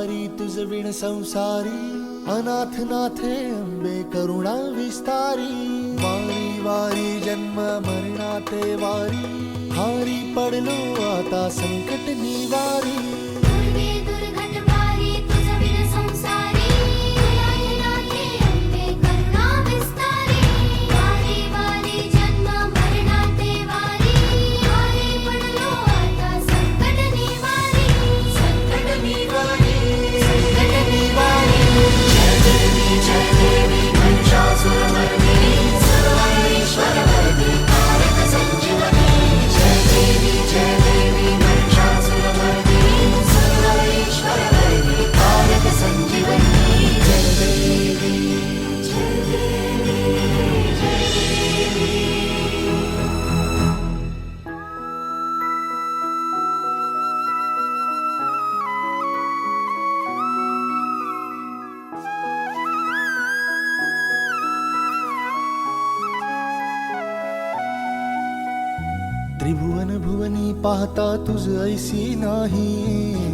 वारी तुझ विण संसारी, अनाथ नाथे अंबे करुणा विस्तारी. वारी वारी जन्म मरणाते वारी, हारी पडलो आता संकट निवारी. दुर्गे दुर्घट वारी तुझ विण संसारी, अनाथ नाथे अंबे करुणा विस्तारी. वारी वारी जन्म मरणाते वारी, हारी पडलो आता संकट निवारी. संकट निवारी, संकट निवारी. जय देवी महिषासुरमर्दिनी, सर्वैश्वर्यवरदी कारक संजीवनी. जय देवी महिषासुरमर्दिनी, सर्वैश्वर्यवरदी कारक संजीवनी. जय देवी, जय देवी, जय देवी. त्रिभुवन भुवनी पाहता तुझ ऐसी नाही.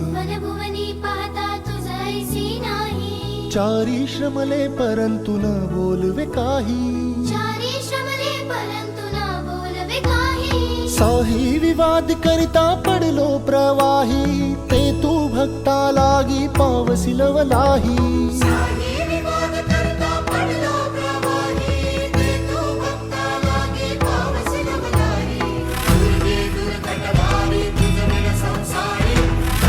भुवन भुवनी पाहता तुझ ऐसी नाही. चारी श्रमले परंतु न बोलवे काही. चारी श्रमले परंतु न बोलवे काही. साही विवाद करिता पडलो प्रवाही, ते तू भक्ता लागी पावसी लवलाही. साही विवाद करता पडलो प्रवाही, ते तू भक्ता लागी पावसी लवलाही. दुर्गे दुर्घट वारी तुझ विण संसारी,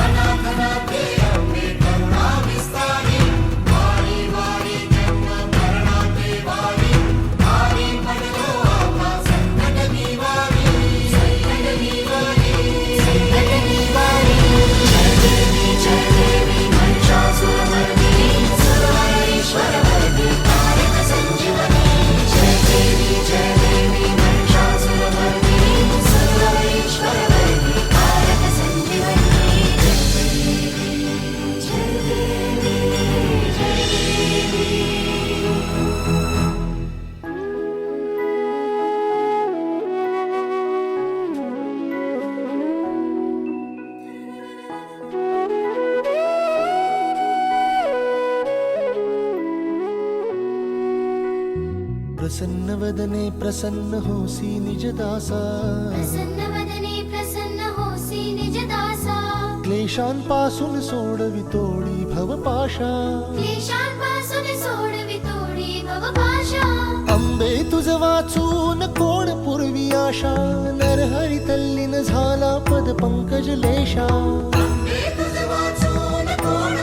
अनाथ नाथे अंबे करुणा विस्तारी. वारी वारी जन्म मरणाते वारी, हारी पडलो आता संकट निवारी. संकट निवारी, संकट निवारी. जय देवी महिषासुरमर्दिनी, सर्वैश्वर्यवरदी कारक संजीवनी. जय देवी महिषासुरमर्दिनी, सर्वैश्वर्यवरदी कारक संजीवनी. जय देवी, जय देवी. प्रसन्न वदने प्रसन्न होसी निज दासा. प्रसन्न वदने प्रसन्न होसी निज दासा. क्लेशांपासून सोडवितोडी भवपाशा. क्लेशांपासून सोडवितोडी भवपाशा. अंबे तुझ वाचून कोण पूर्वी आशा, नरहरी तल्लीन झाला पद पंकज लेशा. अंबे तुझ वाचून कोण